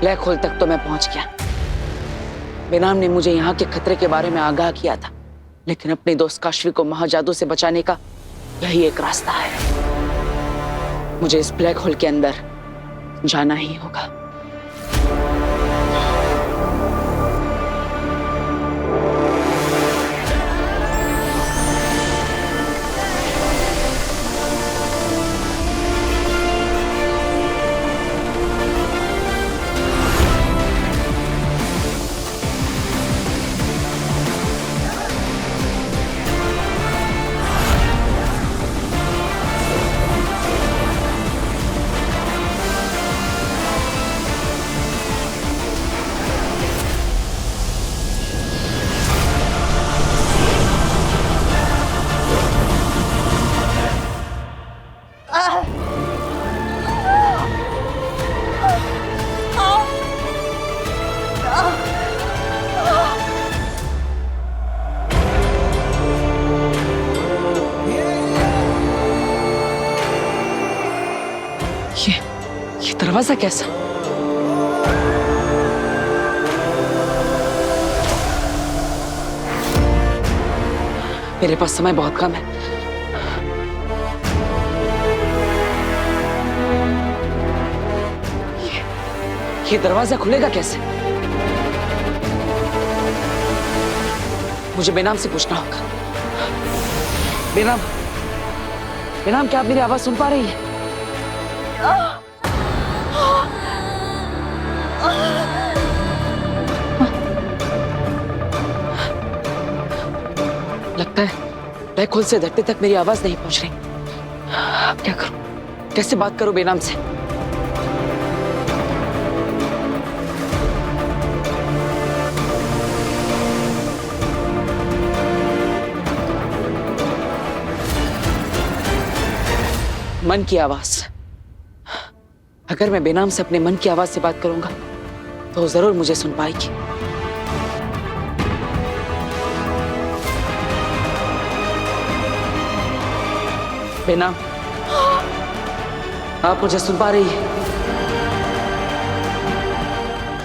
Black hole तक तो मैं पहुंच गया। बेनाम ने मुझे यहाँ के खतरे के बारे में आगाह किया था, लेकिन अपने दोस्त काशवी को महाजादू से बचाने का यही एक रास्ता है। मुझे इस ब्लैक होल के अंदर जाना ही होगा। ये दरवाजा कैसा? मेरे पास समय बहुत कम है। ये दरवाजा खुलेगा कैसे? मुझे बेनाम से पूछना होगा। बेनाम, बेनाम, क्या आप मेरी आवाज सुन पा रही हैं? लगता है ब्लैक होल से धरती तक मेरी आवाज नहीं पहुंच रही। अब क्या करूं? कैसे बात करूं बेनाम से? मन की आवाज। अगर मैं बेनाम से अपने मन की आवाज से बात करूंगा तो जरूर मुझे सुन पाएगी। बेनाम, आप मुझे सुन पा रही हैं?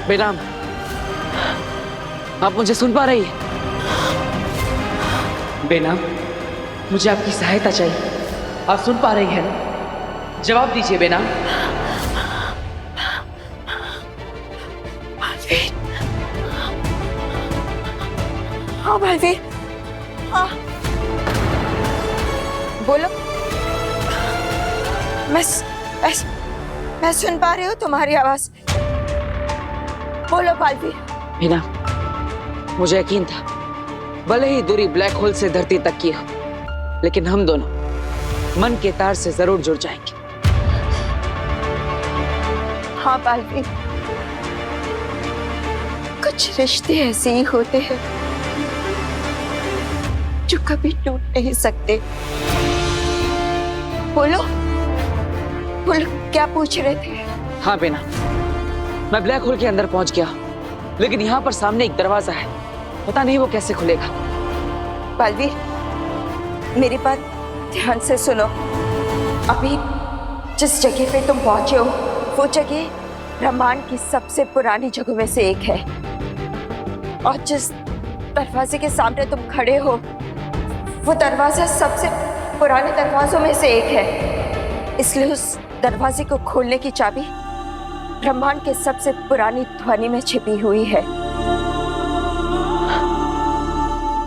बेनाम, आप मुझे सुन पा रही हैं? बेनाम, मुझे आपकी सहायता चाहिए। आप सुन पा रही हैं ना? जवाब दीजिए बेनाम। हाँ बलवीर, हाँ बोलो। मैं सुन पा रही हूँ तुम्हारी आवाज। बोलो बलवीर। मीना, मुझे यकीन था भले ही दूरी ब्लैक होल से धरती तक की हो, लेकिन हम दोनों मन के तार से जरूर जुड़ जाएंगे। हाँ बलवीर, कुछ रिश्ते ऐसे ही होते हैं जो कभी टूट नहीं सकते। बोलो बोलो, क्या पूछ रहे थे? हाँ बेना, मैं ब्लैक होल के अंदर पहुंच गया, लेकिन यहाँ पर सामने एक दरवाजा है। पता नहीं वो कैसे खुलेगा। बलवीर, मेरी बात ध्यान से सुनो। अभी जिस जगह पे तुम पहुंचे हो वो जगह ब्रह्मांड की सबसे पुरानी जगहों में से एक है, और जिस दरवाजे के सामने तुम खड़े हो वो दरवाजा सबसे पुराने दरवाजों में से एक है। इसलिए उस दरवाजे को खोलने की चाबी ब्रह्मांड के सबसे पुरानी ध्वनि में छिपी हुई है।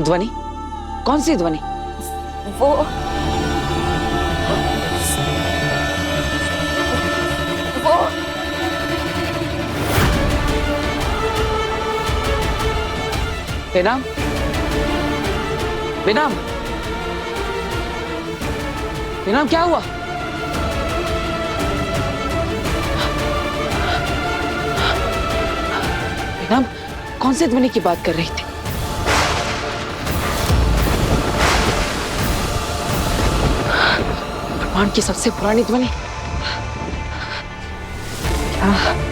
ध्वनि? कौन सी ध्वनि? वो बेनाम, बेनाम, बेनाम, क्या हुआ? बेनाम कौन से ध्वनि की बात कर रही थी? ब्रह्मांड की सबसे पुरानी ध्वनि? क्या?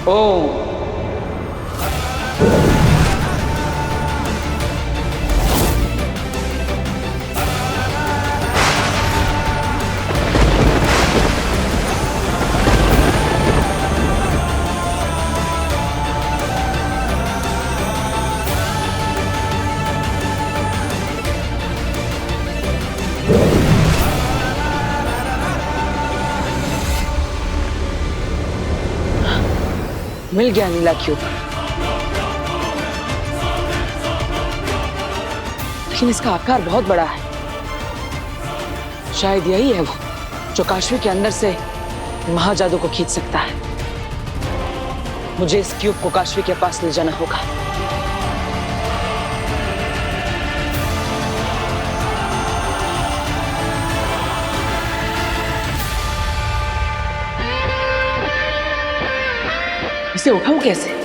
ओम। मिल गया नीला क्यूब, लेकिन इसका आकार बहुत बड़ा है। शायद यही है वो जो काशवी के अंदर से महाजादू को खींच सकता है। मुझे इस क्यूब को काशवी के पास ले जाना होगा। इसे उठाऊं कैसे?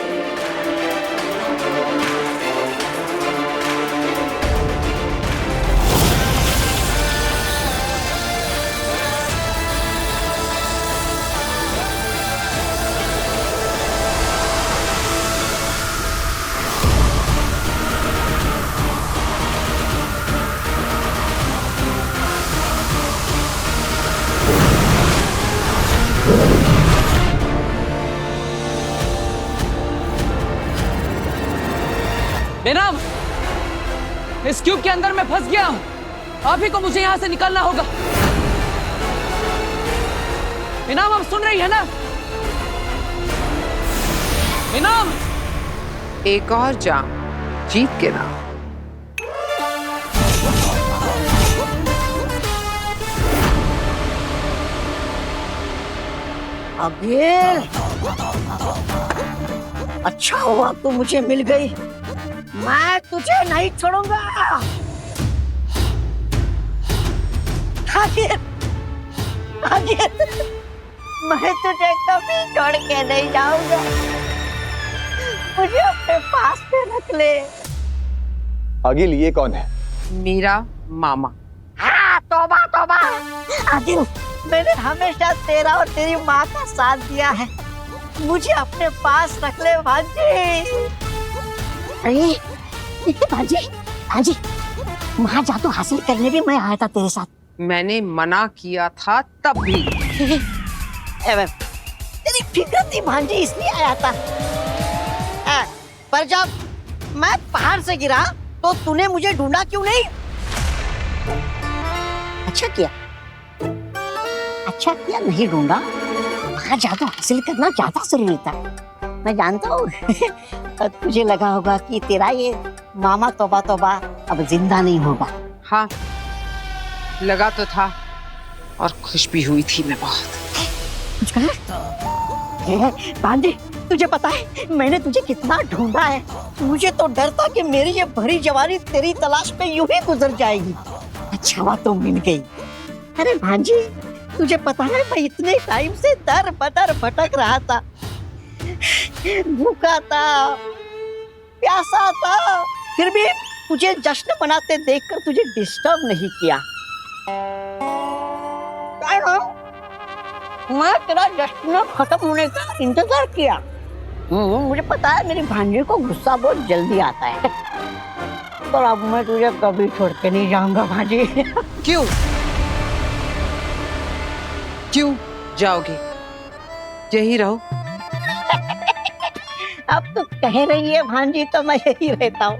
बेनाम, इस क्यूब के अंदर मैं फंस गया हूं। आप ही को मुझे यहां से निकलना होगा। बेनाम, आप सुन रही है ना? बेनाम, एक और जाम जीत के नाम। अबे अच्छा हुआ तू मुझे मिल गई, मैं तुझे नहीं छोड़ूंगा। आगे, आगे, मैं तुझे कभी छोड़ के नहीं जाऊंगा। मुझे अपने पास में रख ले। आगिल, ये कौन है? मेरा मामा। हाँ, तौबा तौबा। आगिल, मैंने हमेशा तेरा और तेरी माँ का साथ दिया है। मुझे अपने पास रख ले भांजी। अरे भांजी, भांजी, महाजादू हासिल करने भी मैं आया था तेरे साथ। मैंने मना किया था तब भी। तेरी फिक्र थी भांजी, इसलिए आया था। पर जब मैं पहाड़ से गिरा तो तूने मुझे ढूंढा क्यों नहीं? अच्छा किया, अच्छा किया नहीं ढूंढा। महाजादू हासिल करना ज्यादा जरूरी था। मैं जानता हूँ तुझे लगा होगा कि तेरा ये मामा तौबा तौबा अब जिंदा नहीं होगा। हाँ, लगा तो था और खुश भी हुई थी मैं बहुत। कुछ कहा? बांधे, तुझे पता है मैंने तुझे कितना ढूंढा है। मुझे तो डर था कि मेरी ये भरी जवानी तेरी तलाश में यूं ही गुजर जाएगी। अच्छा हुआ तुम मिल गई। अरे भांजी, तुझे पता है मैं इतने टाइम से दर बदर भटक रहा था, भूखा था, प्यासा था, फिर भी तुझे जश्न मनाते देखकर तुझे डिस्टर्ब नहीं किया। मैं तेरा जश्न खत्म होने का इंतजार किया। मुझे पता है मेरी भांजी को गुस्सा बहुत जल्दी आता है, पर अब मैं तुझे कभी छोड़ के नहीं जाऊंगा भांजी। क्यों? क्यों जाओगे? यही रहो। अब तो कह रही है भांजी तो मैं यही रहता हूँ।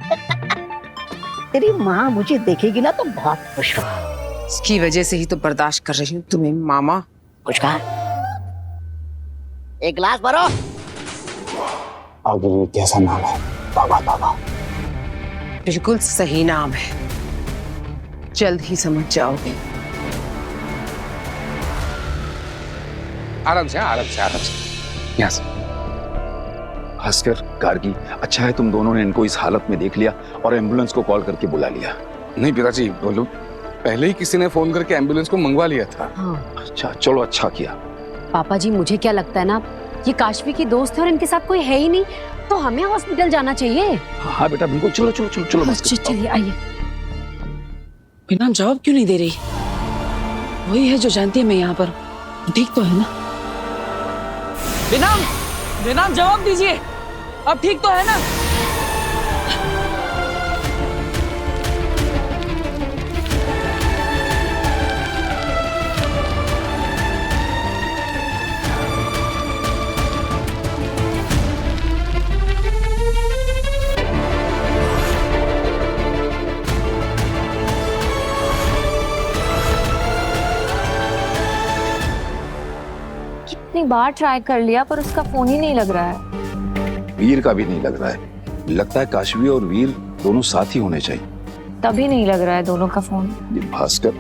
तेरी माँ मुझे देखेगी ना तो बहुत खुश होगी। इसकी वजह से ही तो बर्दाश्त कर रही हूँ तुम्हें मामा। कुछ कहा? एक गिलास भरो। आगिल, ये कैसा नाम है? बाबा बाबा। बिल्कुल सही नाम है, जल्द ही समझ जाओगे। आराम से, आराम से, आराम से। यहाँ से। भास्कर, गार्गी, अच्छा है तुम दोनों ने इनको इस हालत में देख लिया और एम्बुलेंस को कॉल करके बुला लिया। नहीं पिताजी, बोलो, पहले ही किसी ने फोन करके एम्बुलेंस को मंगवा लिया था। हाँ। अच्छा, चलो अच्छा किया। पापा जी, मुझे क्या लगता है ना, ये काशवी की दोस्त है और इनके साथ कोई है ही नहीं, तो हमें हॉस्पिटल जाना चाहिए। हाँ बेटा, बिल्कुल, चलो चलो चलो चलो। चलिए आइए। बेनाम जवाब क्यों नहीं दे रही? वही है जो जानती है मैं यहाँ पर। ठीक तो है ना? बेनाम, बेनाम जवाब दीजिए, अब ठीक तो है ना? कितनी बार ट्राई कर लिया पर उसका फोन ही नहीं लग रहा है। वीर का भी नहीं लग रहा है। लगता है काशवी और वीर दोनों साथ ही होने चाहिए। तभी नहीं लग रहा है दोनों का फोन। ये भास्कर,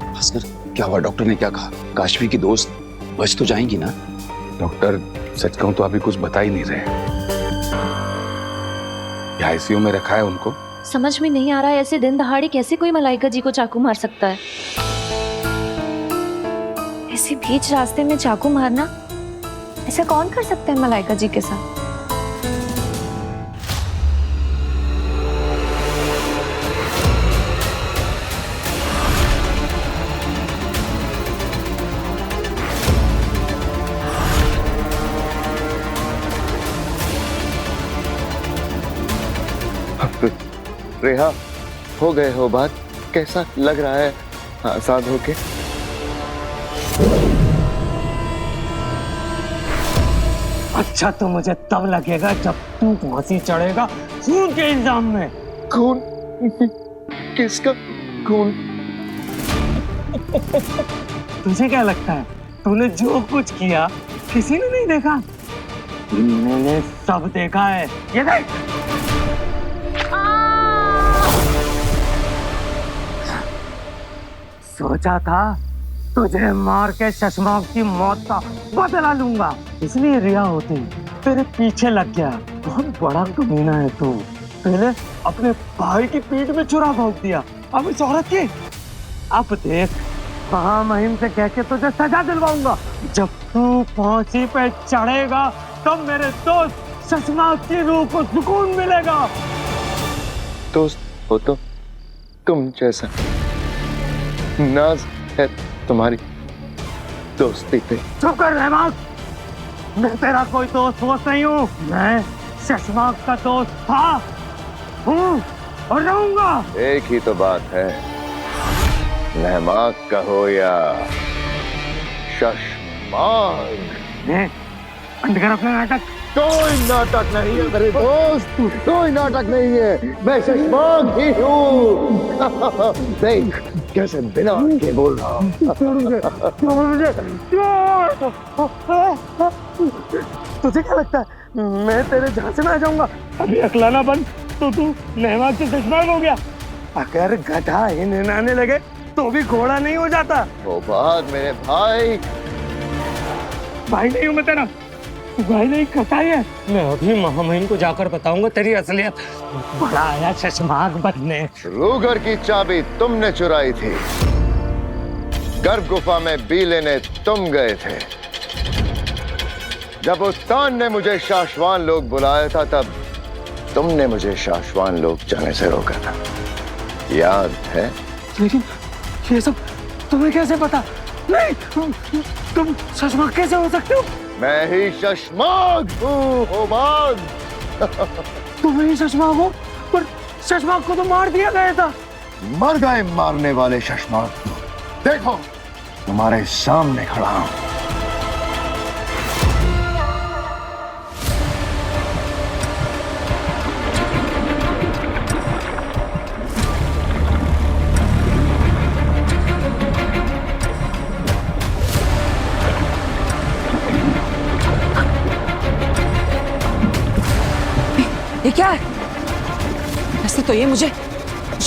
भास्कर क्या हुआ? डॉक्टर ने क्या कहा? काशवी की दोस्त बच तो जाएंगी ना? डॉक्टर सच कहूं तो अभी कुछ बता ही नहीं रहे। आईसीयू में रखा है उनको। समझ में नहीं आ रहा है ऐसे दिन दहाड़े कैसे कोई मलाइका जी को चाकू मार सकता है। ऐसे बीच रास्ते में चाकू मारना, ऐसा कौन कर सकता है मलाइका जी के साथ? रेहा, हो गए हो बात? कैसा लग रहा है आजाद होके? अच्छा तो मुझे तब लगेगा जब तू फांसी चढ़ेगा खून के इल्जाम में। खून? किसका खून? तुझे क्या लगता है तूने जो कुछ किया किसी ने नहीं देखा? मैंने सब देखा है। ये देख। सोचा था तुझे मार के शशमाक की मौत का बदला लूंगा, इसलिए रिया होती तेरे पीछे लग गया। बहुत बड़ा कमीना है तू। पहले अपने भाई की पीठ में छुरा भोंक दिया, अब इस औरत की। अब देख महामहिम से कह के तुझे सजा दिलवाऊंगा। जब तू फांसी पे चढ़ेगा तब मेरे दोस्त शशमाक की रूह को सुकून मिलेगा। दोस्त हो तो तुम जैसा नाज है तुम्हारी दोस्ती पे। चुप कर रहमान, मैं तेरा कोई दोस्त वोस्त नहीं हूँ। मैं शशमाक का दोस्त था, हूँ और रहूंगा। एक ही तो बात है, रहमाक कहो या शशमाक। अंधकार अपना नाटक। कोई नाटक नहीं है मेरे दोस्त, कोई नाटक नहीं है। मैं शशमाक ही हूँ। देख कैसे बिना के बोल रहा हूँ। तुझे क्या लगता है मैं तेरे झांसे में आ जाऊंगा? अभी अकलाना बंद तो तू रहमान से शशमाक हो गया। अगर गधा ही निनाने लगे तो भी घोड़ा नहीं हो जाता। वो बात मेरे भाई। भाई नहीं हूँ मैं तेरा, भाई नहीं कसाई है। मैं अभी महामहिम को जाकर बताऊंगा तेरी असलियत। बड़ा आया शशमाक बनने। रूगर की चाबी तुमने चुराई थी, गर्भ गुफा में बी लेने तुम गए थे। जब उत्तान ने मुझे शाश्वान लोग बुलाया था तब तुमने मुझे शाश्वान लोग जाने से रोका था, याद है? लेकिन ये सब तुम्हें कैसे पता? नहीं, तुम शशमाक कैसे हो सकते हो? मैं ही शशमाक हूँ होबाग। तुम ही शशमाक हो, पर शशमाक को तो मार दिया गया था। मर गए मारने वाले शशमाक को। देखो तुम्हारे सामने खड़ा हूं। ये क्या है? वैसे तो ये मुझे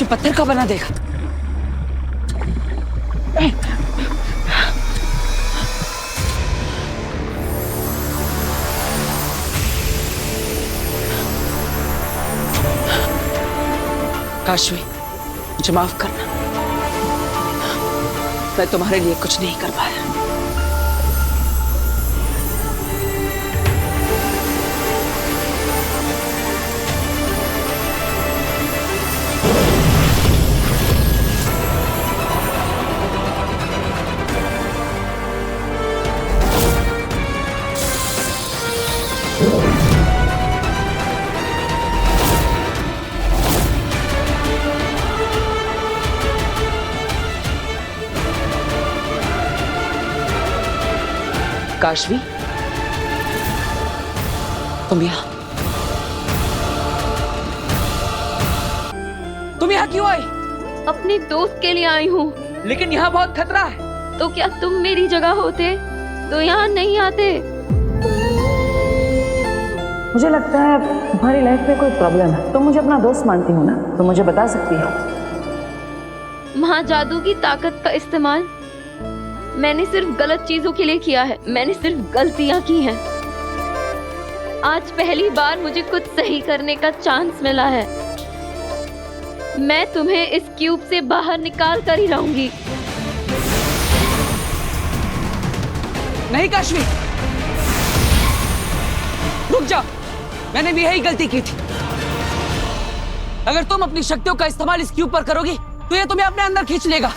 पत्थर का बना देगा। काशवी, मुझे माफ करना, मैं तुम्हारे लिए कुछ नहीं कर पाया। काशवी, तुम यहाँ क्यों आई? अपने दोस्त के लिए आई हूँ। लेकिन यहाँ बहुत खतरा है। तो क्या तुम मेरी जगह होते तो यहाँ नहीं आते? मुझे लगता है तुम्हारी लाइफ में कोई प्रॉब्लम है। तुम मुझे अपना दोस्त मानती हो ना, तो मुझे बता सकती हो। महाजादू की ताकत का इस्तेमाल मैंने सिर्फ गलत चीजों के लिए किया है। मैंने सिर्फ गलतियां की हैं। आज पहली बार मुझे कुछ सही करने का चांस मिला है। मैं तुम्हें इस क्यूब से बाहर निकाल कर ही रहूंगी। नहीं काशवी, रुक जाओ। मैंने भी यही गलती की थी। अगर तुम अपनी शक्तियों का इस्तेमाल इस क्यूब पर करोगी तो ये तुम्हें अपने अंदर खींच लेगा।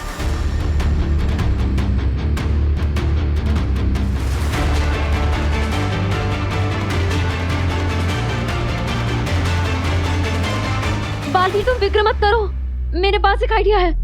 बालवीर, तुम फिक्र मत करो, मेरे पास एक आइडिया है।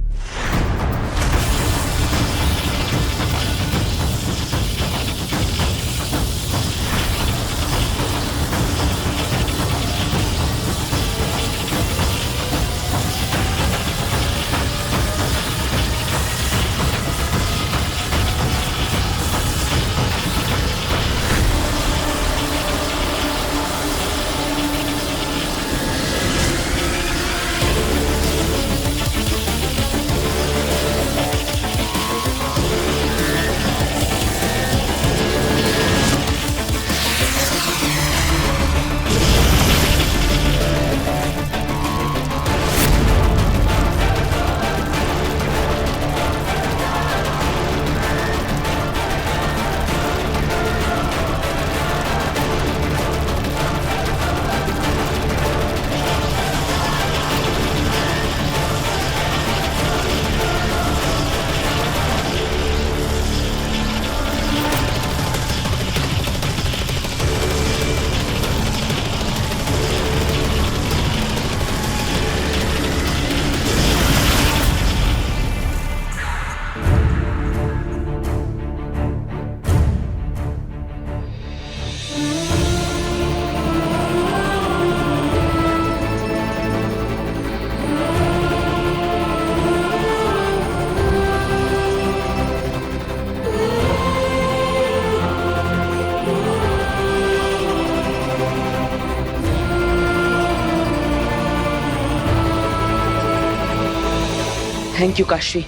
थैंक यू काशवी,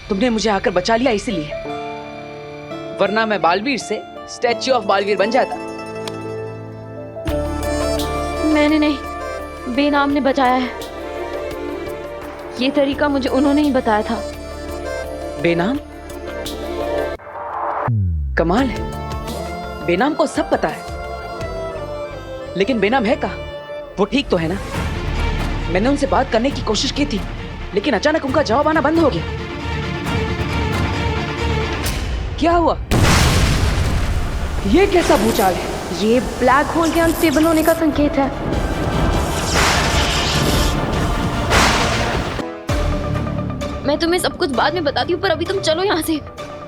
तुमने मुझे आकर बचा लिया इसीलिए, वरना मैं बालवीर से स्टैच्यू ऑफ बालवीर बन जाता। मैंने नहीं, बेनाम ने बचाया है। ये तरीका मुझे उन्होंने ही बताया था। बेनाम? कमाल है, बेनाम को सब पता है, लेकिन बेनाम है कहाँ? वो ठीक तो है ना? मैंने उनसे बात करने की कोशिश की थी, लेकिन अचानक उनका जवाब आना बंद हो गया। क्या हुआ? ये कैसा भूचाल है? ये ब्लैक होल के अनस्टेबल होने का संकेत है। मैं तुम्हें सब कुछ बाद में बताती हूँ, पर अभी तुम चलो यहाँ से।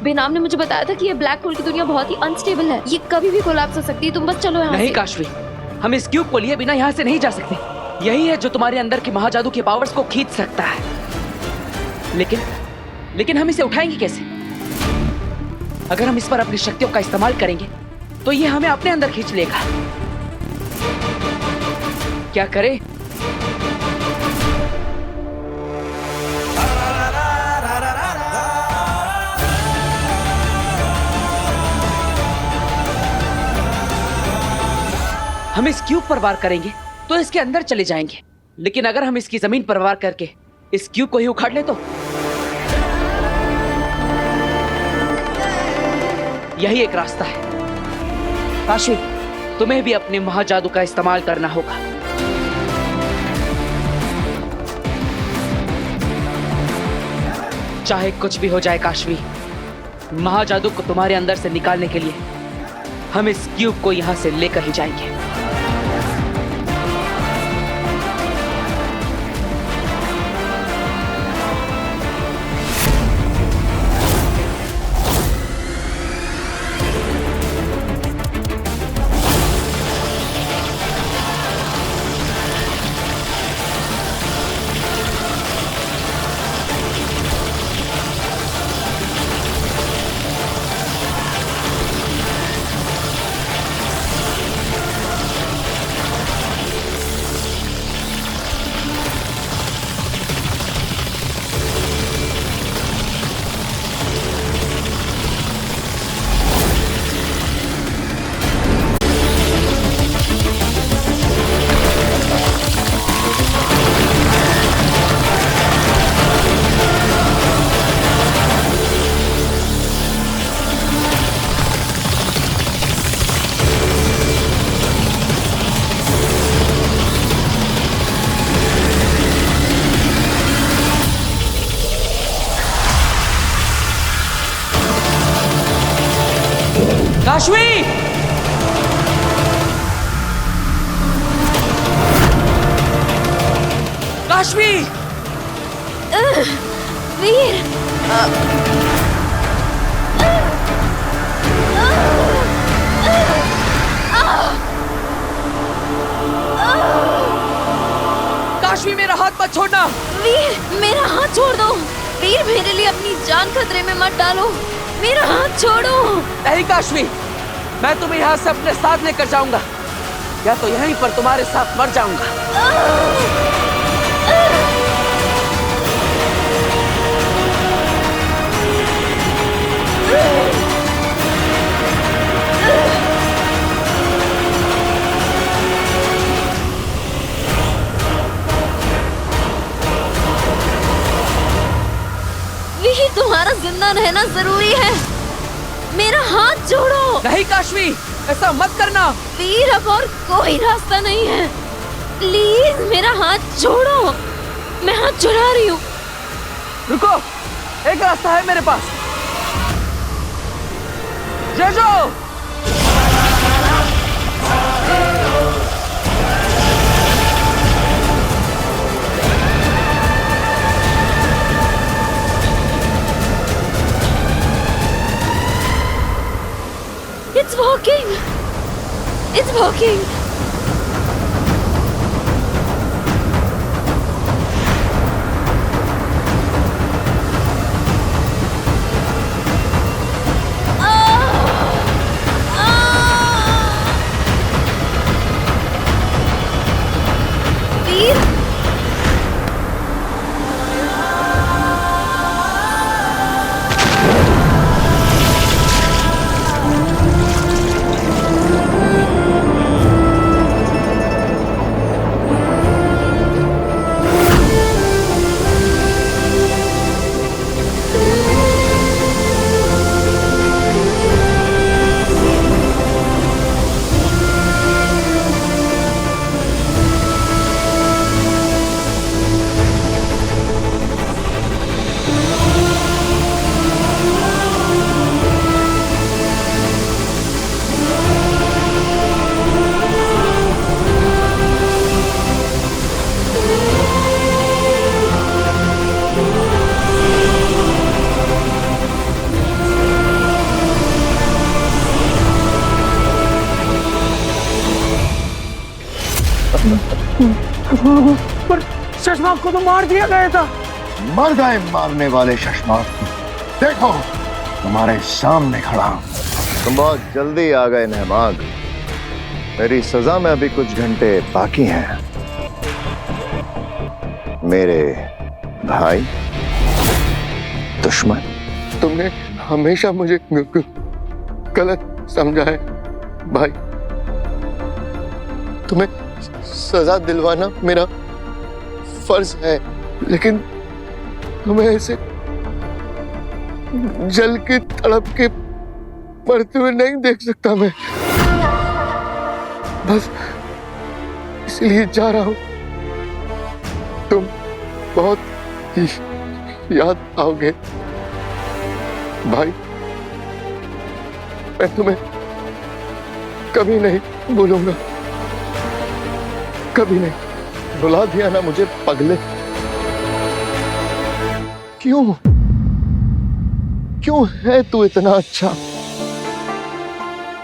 बेनाम ने मुझे बताया था कि ये ब्लैक होल की दुनिया बहुत ही अनस्टेबल है, ये कभी भी कोलैप्स हो सकती है। तुम बस चलो यहाँ से। नहीं काशवी, हम इस क्यूब को लिए बिना यहाँ से नहीं जा सकते। यही है जो तुम्हारे अंदर के महाजादू के पावर्स को खींच सकता है। लेकिन हम इसे उठाएंगे कैसे? अगर हम इस पर अपनी शक्तियों का इस्तेमाल करेंगे तो ये हमें अपने अंदर खींच लेगा। क्या करें? हम इस क्यूब पर वार करेंगे तो इसके अंदर चले जाएंगे, लेकिन अगर हम इसकी जमीन पर वार करके इस क्यूब को ही उखाड़ ले तो यही एक रास्ता है। काशी, तुम्हें भी अपने महाजादू का इस्तेमाल करना होगा। चाहे कुछ भी हो जाए काशवी, महाजादू को तुम्हारे अंदर से निकालने के लिए हम इस क्यूब को यहां से लेकर ही जाएंगे। काशवी! काशवी! वीर! काशवी, मेरा हाथ मत छोड़ना! वीर, मेरा हाथ छोड़ दो! वीर, मेरे लिए अपनी जान खतरे में मत डालो! मेरा हाथ छोड़ो! नहीं काशवी, मैं तुम्हें यहाँ से अपने साथ लेकर जाऊंगा, या तो यहीं पर तुम्हारे साथ मर जाऊंगा। वीर, तुम्हारा जिंदा रहना जरूरी है। मेरा हाथ छोड़ो! नहीं काशवी, ऐसा मत करना। वीर, अब और कोई रास्ता नहीं है। प्लीज मेरा हाथ छोड़ो। मैं हाथ छुड़ा रही हूँ। रुको, एक रास्ता है मेरे पास। जेजो! It's working. It's working. Veer, पर शशमाक को तो मार दिया गया था। मर गए मारने वाले शशमाक। देखो, तुम्हारे सामने खड़ा हूं। तुम बहुत जल्दी आ गए नहमाग। मेरी सजा में अभी कुछ घंटे बाकी हैं। मेरे भाई, दुश्मन, तुमने हमेशा मुझे गलत समझा है भाई। तुम्हें सजा दिलवाना मेरा फर्ज है, लेकिन तुम्हें ऐसे जल की तड़प के मरते हुए नहीं देख सकता मैं। बस इसलिए जा रहा हूं। तुम बहुत याद आओगे भाई। मैं तुम्हें कभी नहीं भूलूंगा, कभी नहीं। बुला दिया ना मुझे पगले। क्यों है तू इतना अच्छा?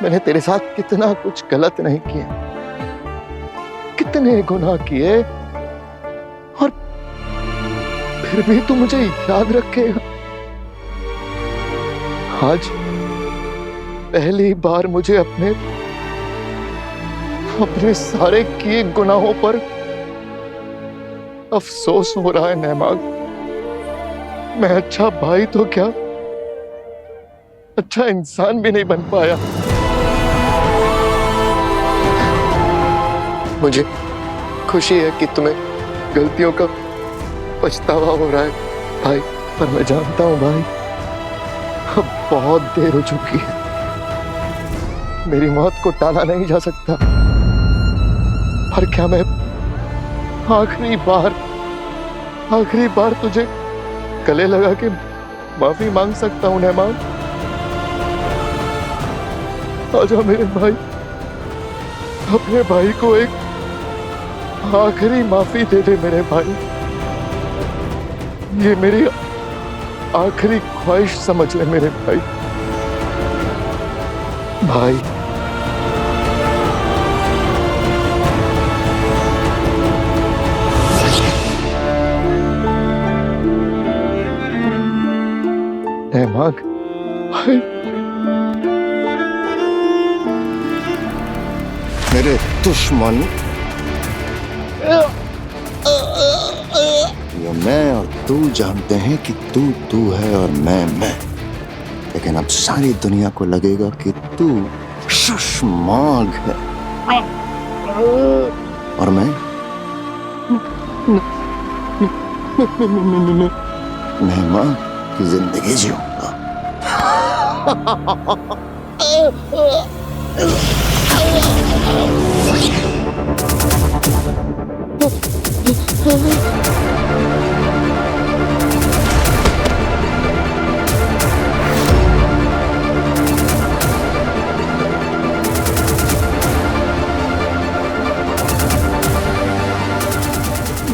मैंने तेरे साथ कितना कुछ गलत नहीं किया, कितने गुनाह किए, और फिर भी तू मुझे याद रखेगा। आज पहली बार मुझे अपने सारे किए गुनाहों पर अफसोस हो रहा है नहमाग। मैं अच्छा भाई तो क्या, अच्छा इंसान भी नहीं बन पाया। मुझे खुशी है कि तुम्हें गलतियों का पछतावा हो रहा है भाई, पर मैं जानता हूं भाई, अब बहुत देर हो चुकी है। मेरी मौत को टाला नहीं जा सकता। पर क्या मैं आखिरी बार तुझे गले लगा के माफी मांग सकता हूं नहमान? आजा मेरे भाई, अपने भाई को एक आखिरी माफी दे दे मेरे भाई। ये मेरी आखिरी ख्वाहिश समझ ले मेरे भाई। भाई नेहमाग, भाई मेरे दुश्मन ये मैं और तू जानते हैं कि तू है और मैं। लेकिन अब सारी दुनिया को लगेगा कि तू शशमाग है और मैं नेहमाग की जिंदगी जीऊंगा।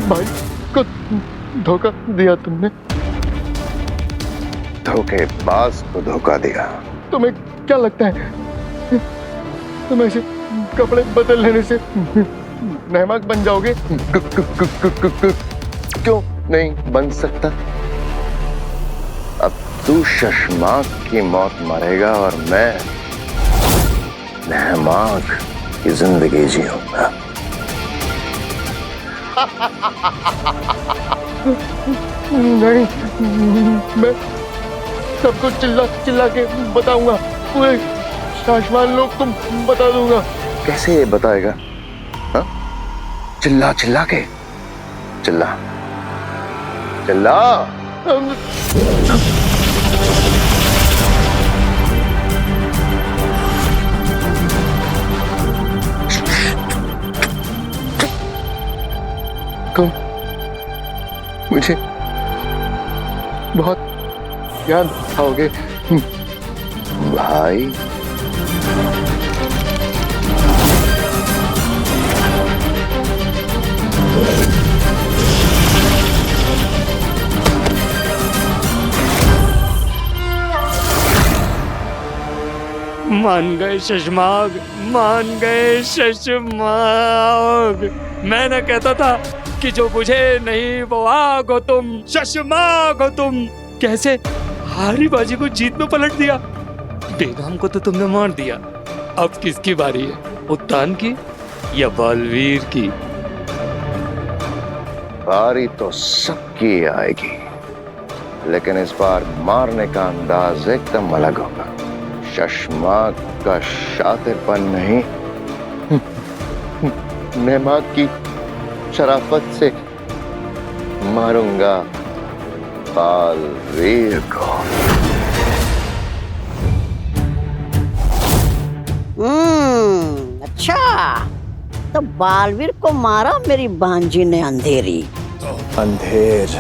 भाई को धोखा दिया तुमने, धोखेबाज को धोखा दिया। तुम्हें क्या लगता है तुम ऐसे कपड़े बदल लेने से नेहमाग बन जाओगे? क्यों नहीं बन सकता? अब तू शशमाग की मौत मरेगा और मैं नेहमाग की जिंदगी जीऊंगा। नहीं, मैं सबको चिल्ला चिल्ला के बताऊंगा, पूरे शाशमान लोग तुम बता दूंगा। कैसे ये बताएगा? हाँ? चिल्ला चिल्ला के, चिल्ला चिल्ला। तुम मुझे बहुत याद आओगे भाई। मान गए शशमाग, मान गए शशमाग। मैं ना कहता था कि जो बुझे नहीं वो आग हो तुम, शशमाग हो तुम। कैसे हारी बाजी को जीत में पलट दिया। बेगम को तो तुमने मार दिया, अब किसकी बारी है? उत्तान की या बालवीर की? बारी तो सबकी आएगी, लेकिन इस बार मारने का अंदाज एकदम अलग होगा। शशमाग का शातिरपन नहीं, नेहमाग की शराफत से मारूंगा बालवीर को। अच्छा, तो बालवीर को मारा मेरी भांजी ने अंधेरी। अंधेर?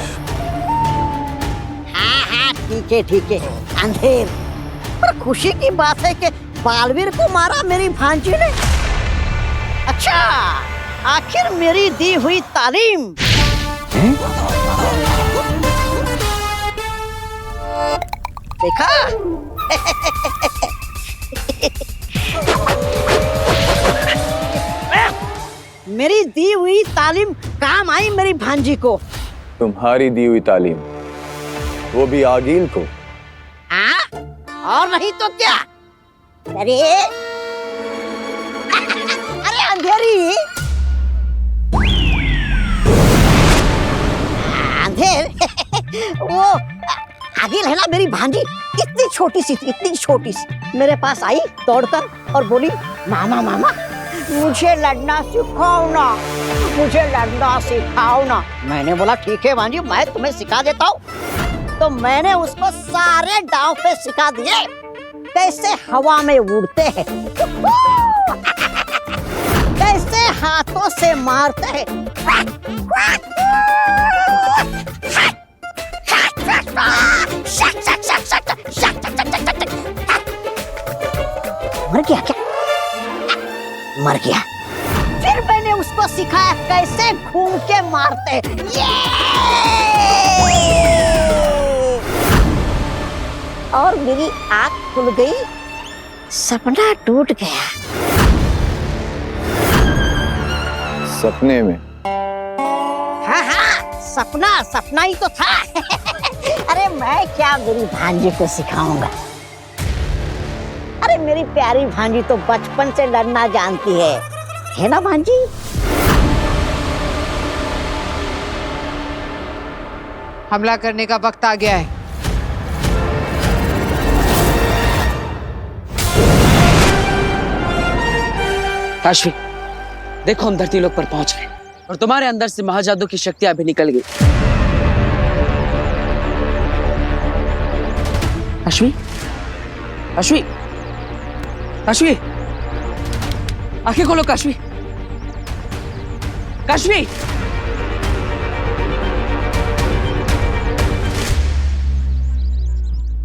हाँ, ठीक है, अंधेर। पर खुशी की बात है कि बालवीर को मारा मेरी भांजी ने। अच्छा, आखिर मेरी दी हुई तालीम देखा? मेरी दी हुई तालीम काम आई मेरी भांजी को। तुम्हारी दी हुई तालीम, वो भी आगील को? हाँ, और नहीं तो क्या? अरे अंधेरी, अंधेर वो आगिल है ना मेरी भांजी, इतनी छोटी सी थी, इतनी छोटी सी, मेरे पास आई दौड़कर और बोली, मामा मामा मुझे लड़ना सिखाओ ना, मुझे लड़ना सिखाओ ना। मैंने बोला ठीक है भांजी, मैं तुम्हें सिखा देता हूँ। तो मैंने उसको सारे दांव पे सिखा दिए, कैसे हवा में उड़ते हैं, कैसे हाथों से मारते हैं, मर गया क्या? मर गया। फिर मैंने उसको सिखाया कैसे घूम के मारते। और मेरी आंख खुल गई, सपना टूट गया। सपने में? हाँ हाँ, सपना सपना ही तो था। अरे मैं क्या मेरी भांजी को सिखाऊंगा? अरे मेरी प्यारी भांजी तो बचपन से लड़ना जानती है ना भांजी? हमला करने का वक्त आ गया है। काशवी, देखो हम धरती लोक पर पहुंच गए और तुम्हारे अंदर से महाजादू की शक्तियां भी निकल गई। काशवी, काशवी, काशवी, आंखें खोलो काशवी, काशवी।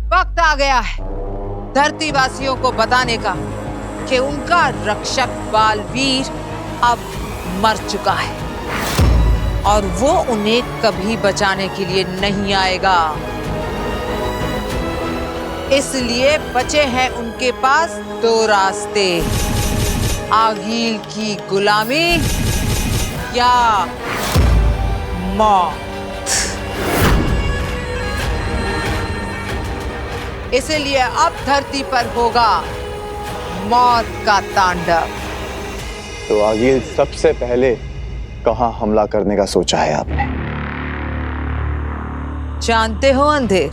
वक्त आ गया है धरती वासियों को बताने का कि उनका रक्षक बालवीर अब मर चुका है और वो उन्हें कभी बचाने के लिए नहीं आएगा। इसलिए बचे हैं उनके पास दो रास्ते, आगील की गुलामी या मौत। इसलिए अब धरती पर होगा मौत का तांडव। तो आगे सबसे पहले कहाँ हमला करने का सोचा है आपने? जानते हो अंधेर,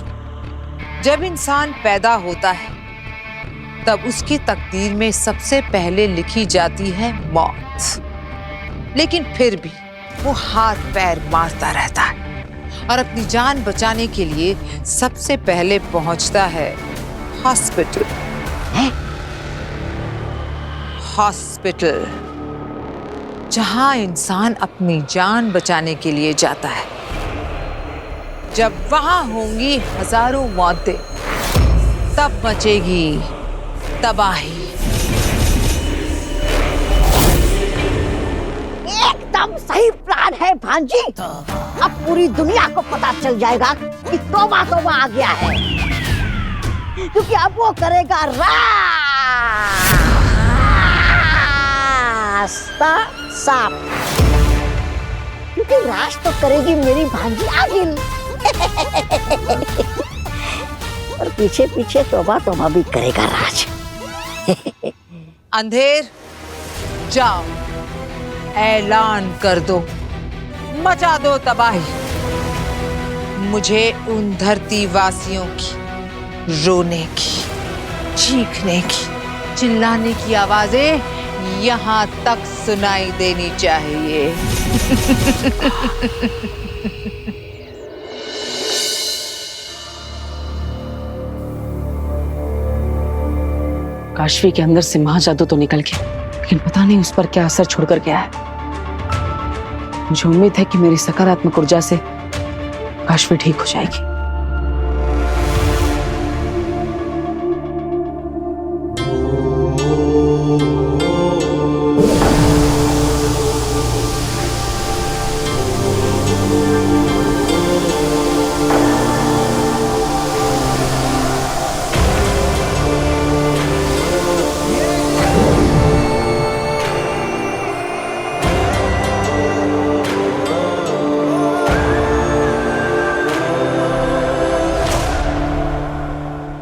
जब इंसान पैदा होता है तब उसकी तकदीर में सबसे पहले लिखी जाती है मौत। लेकिन फिर भी वो हाथ पैर मारता रहता है और अपनी जान बचाने के लिए सबसे पहले पहुंचता है हॉस्पिटल। हॉस्पिटल जहां इंसान अपनी जान बचाने के लिए जाता है। जब वहां होंगी हजारों मौतें, तब मचेगी तबाही। एकदम सही प्लान है भांजी। अब पूरी दुनिया को पता चल जाएगा कि तौबा तौबा आ गया है, क्योंकि अब वो करेगा रास्ता साफ, क्योंकि राज तो करेगी मेरी भांजी आगिल। और पीछे पीछे तौबा तौबा भी करेगा राज। अंधेर, जाओ ऐलान कर दो, मचा दो तबाही। मुझे उन धरती वासियों की रोने की, चीखने की, चिल्लाने की आवाजें यहाँ तक सुनाई देनी चाहिए। काशवी के अंदर से महाजादू तो निकल गया, लेकिन पता नहीं उस पर क्या असर छोड़कर गया है। मुझे उम्मीद है कि मेरी सकारात्मक ऊर्जा से काशवी ठीक हो जाएगी।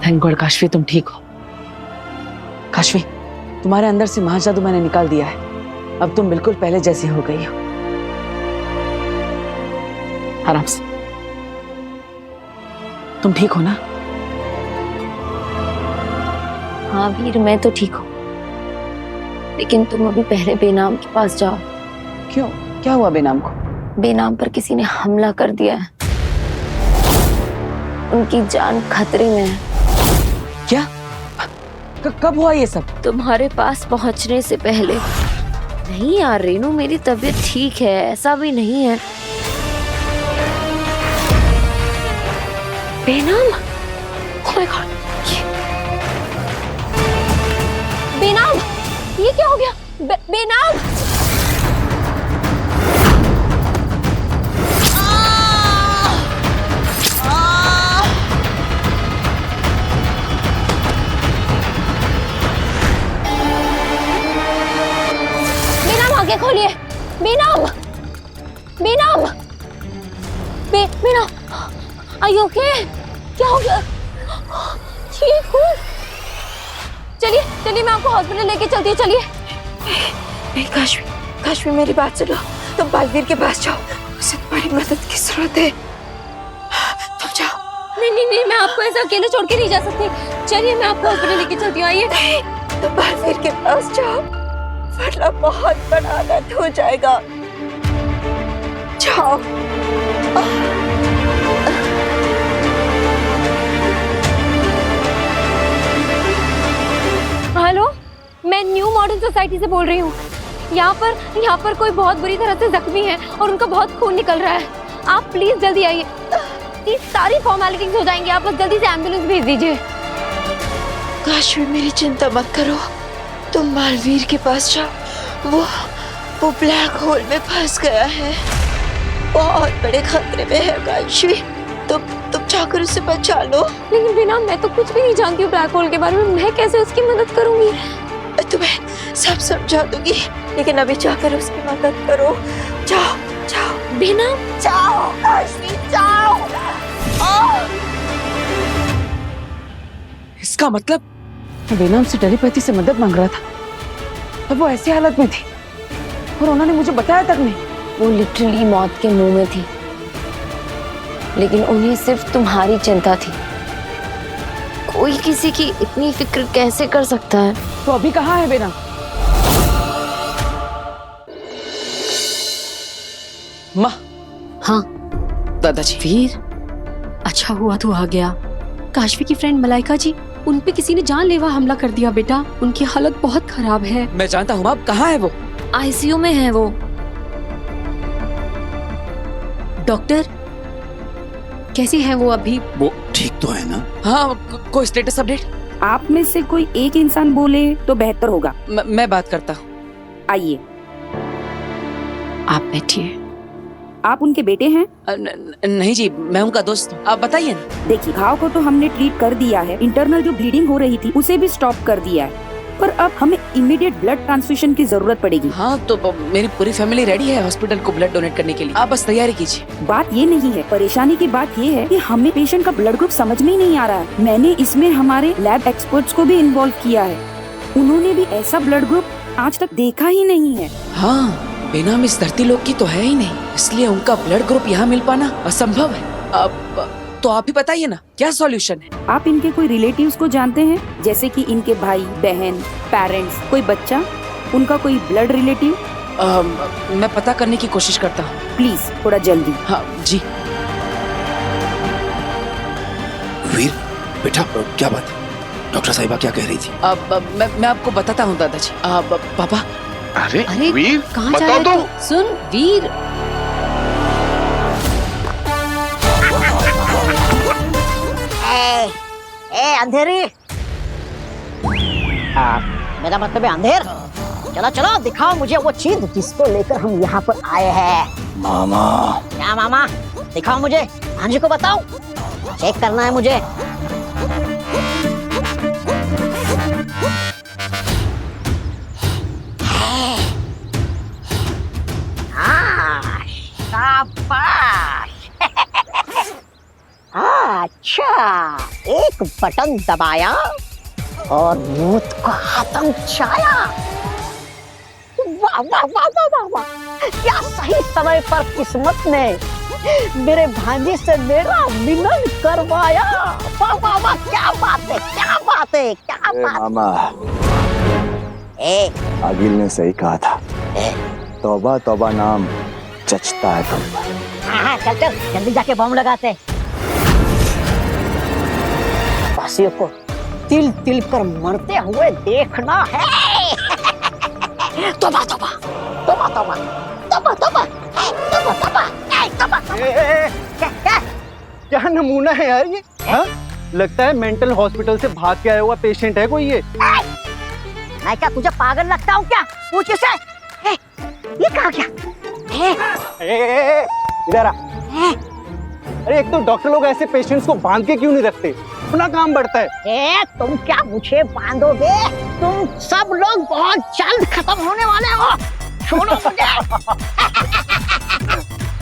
थैंक गॉड काशवी, तुम ठीक हो। काशवी, तुम्हारे अंदर से महाजादू मैंने निकाल दिया है। अब तुम बिल्कुल पहले जैसी हो गई हो। आराम से। तुम ठीक हो ना? हाँ वीर, मैं तो ठीक हूँ, लेकिन तुम अभी पहले बेनाम के पास जाओ। क्यों? क्या हुआ बेनाम को? बेनाम पर किसी ने हमला कर दिया है, उनकी जान खतरे में है। क्या? कब हुआ ये सब? तुम्हारे पास पहुंचने से पहले। नहीं यार रेनू, मेरी तबीयत ठीक है, ऐसा भी नहीं है। बेनाम? Oh my God, ये क्या हो गया? बेनाम! बेनाम आगे खोलिए। बेनाम! बेनाम! बेनाम! Are you okay? क्या हो गया? ठीक हूँ। चलिए चलिए, मैं आपको हॉस्पिटल लेके चलती हूँ। चलिए। नहीं काशवी मेरी बात सुनो। तुम बालवीर के पास जाओ, उसे तुम्हारी मदद की जरूरत है। तुम जाओ। नहीं, मैं आपको ऐसा अकेले छोड़ के नहीं जा सकती। चलिए, मैं आपको हॉस्पिटल लेके चलती हूँ। आइए। नहीं, तुम बालवीर के पास जाओ, वरना बहुत बड़ा अनर्थ हो जाएगा। जाओ। हेलो, मैं न्यू मॉडर्न सोसाइटी से बोल रही हूँ। यहाँ पर कोई बहुत बुरी तरह से जख्मी है और उनका बहुत खून निकल रहा है। आप प्लीज जल्दी आइए। ये सारी फॉर्मेलिटीज हो जाएंगी, आप बस जल्दी से एम्बुलेंस भेज दीजिए। काशवी मेरी चिंता मत करो, तुम बालवीर के पास जाओ। वो ब्लैक होल में फंस गया है, बहुत बड़े खतरे में है काशवी। तुम जाकर उसे बचा लो। लेकिन बिना, मैं तो कुछ भी नहीं जानती हूँ ब्लैक होल के बारे में। मैं कैसे उसकी मदद करूंगी? तुम्हें सब समझा दूंगी, लेकिन अभी जाकर उसकी मदद करो। जाओ बिना, जाओ काशवी, जाओ। इसका मतलब बेनाम से टेलीपैथी से मदद मांग रहा था, तब वो ऐसी हालत में थी और उन्होंने मुझे बताया तक नहीं। वो लिटरली मौत के मुंह में थी, लेकिन उन्हें सिर्फ तुम्हारी चिंता थी। कोई किसी की इतनी फिक्र कैसे कर सकता है? तो अभी कहाँ है बेनाम? माँ। हाँ दादाजी। वीर, अच्छा हुआ तू आ गया। काशवी की फ्रेंड मलाइका जी, उन पे किसी ने जानलेवा हमला कर दिया बेटा। उनकी हालत बहुत खराब है। मैं जानता हूँ, अब कहाँ है वो? आईसीयू में है वो। डॉक्टर, कैसी है वो अभी? वो ठीक तो है ना? हाँ, कोई स्टेटस अपडेट? आप में से कोई एक इंसान बोले तो बेहतर होगा। मैं बात करता हूँ। आइए। आप बैठिए। आप उनके बेटे हैं? नहीं जी, मैं उनका दोस्त हूँ। आप बताइए ना। देखिए, घाव को तो हमने ट्रीट कर दिया है, इंटरनल जो ब्लीडिंग हो रही थी उसे भी स्टॉप कर दिया है, पर अब हमें इमीडिएट ब्लड ट्रांसफ्यूजन की जरूरत पड़ेगी। हाँ, तो मेरी पूरी फैमिली रेडी है हॉस्पिटल को ब्लड डोनेट करने के लिए। आप बस तैयारी कीजिए। बात ये नहीं है, परेशानी की बात ये है कि हमें पेशेंट का ब्लड ग्रुप समझ में ही नहीं आ रहा है। मैंने इसमें हमारे लैब एक्सपर्ट्स को भी इन्वॉल्व किया है, उन्होंने भी ऐसा ब्लड ग्रुप आज तक देखा ही नहीं है। हाँ, बेनाम इस धरती लोक की तो है ही नहीं, इसलिए उनका ब्लड ग्रुप यहाँ मिल पाना असंभव है। अब तो आप ही बताइए ना, क्या सॉल्यूशन है? आप इनके कोई रिलेटिव्स को जानते हैं, जैसे कि इनके भाई बहन, पेरेंट्स, कोई बच्चा, उनका कोई ब्लड रिलेटिव? मैं पता करने की कोशिश करता हूँ। प्लीज थोड़ा जल्दी। हाँ जी। वीर बेटा, क्या बात है? डॉक्टर साहिबा क्या कह रही थी? मैं आपको बताता हूँ दादाजी। पापा। अरे वीर, कहाँ जा रहे हो? सुन वीर, अंधेरी। मेरा मतलब है अंधेर। चलो चलो, दिखाओ मुझे वो चीज जिसको लेकर हम यहाँ पर आए हैं। मामा। क्या मामा? दिखाओ मुझे, भांजी को बताओ, चेक करना है मुझे। शाबाश। अच्छा, एक बटन दबाया और मूत को खत्म छाया। वाह वाह वाह वाह वाह वाह, क्या सही समय पर किस्मत ने मेरे भांजी से मेरा मिलन करवाया। वाह वाह वाह, क्या बात है, क्या बात है, क्या बात। मामा, आगिल ने सही कहा था, तौबा तौबा नाम जचता है तुम पर। हाँ, चल चल जल्दी जाके बम लगाते। वासियों को तिल तिल कर मरते हुए देखना है। तौबा तौबा तौबा तौबा तौबा तौबा तौबा तौबा तौबा। क्या नमूना है यार ये? हाँ? लगता है मेंटल हॉस्पिटल से भाग के आया हुआ पेशेंट है कोई ये। मैं क्या तुझे पागल लगता हूँ क्या? पूछ इसे। ये कहाँ गया? इधर आ। अरे एक तो डॉक्टर लोग ऐसे पेशेंट्स को बांध के क्यों नहीं रखते? अपना काम बढ़ता है। तुम क्या मुझे बांधोगे? तुम सब लोग बहुत जल्द खत्म होने वाले हो। छोड़ो मुझे।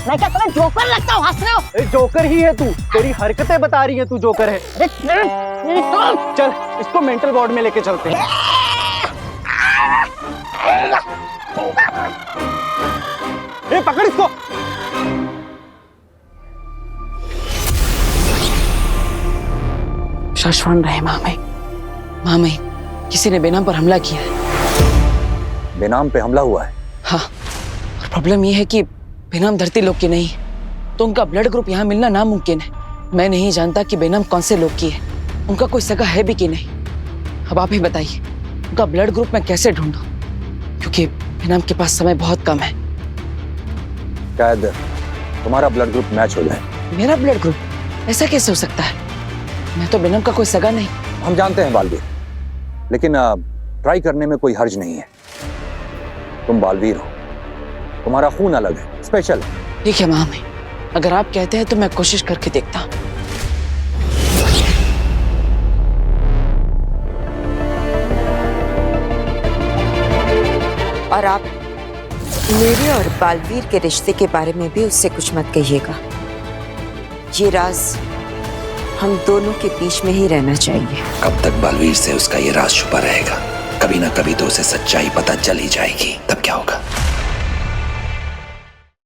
मैं क्या तुम्हें जोकर लगता हूँ? हंस रहे हो? जोकर ही है तू, तेरी हरकतें बता रही है तू जोकर है। चल इसको मेंटल वार्ड में लेके चलते हैं। पकड़ इसको। शशवान रहे मामे, किसी ने बेनाम पर हमला किया है। बेनाम पे हमला हुआ है? हाँ, और प्रॉब्लम यह है कि बेनाम धरती लोग की नहीं, तो उनका ब्लड ग्रुप यहाँ मिलना नामुमकिन है। मैं नहीं जानता कि बेनाम कौन से लोग की है, उनका कोई सगा है भी कि नहीं। अब आप ही बताइए, उनका ब्लड ग्रुप मैं कैसे ढूंढूं? क्योंकि बेनाम के पास समय बहुत कम है। शायद तुम्हारा ब्लड ग्रुप मैच हो जाए। मेरा ब्लड ग्रुप? ऐसा कैसे हो सकता है? मैं तो बेनाम का कोई सगा नहीं। हम जानते हैं बालवीर, लेकिन ट्राई करने में कोई हर्ज नहीं है। तुम बालवीर हो, तुम्हारा खून अलग है, स्पेशल है। ठीक है मामे, अगर आप कहते हैं तो मैं कोशिश करके देखता हूँ। और आप मेरे और बालवीर के रिश्ते के बारे में भी उससे कुछ मत कहिएगा। ये राज हम दोनों के बीच में ही रहना चाहिए। कब तक बालवीर से उसका ये राज छुपा रहेगा? कभी ना कभी तो उसे सच्चाई पता चल ही जाएगी, तब क्या होगा?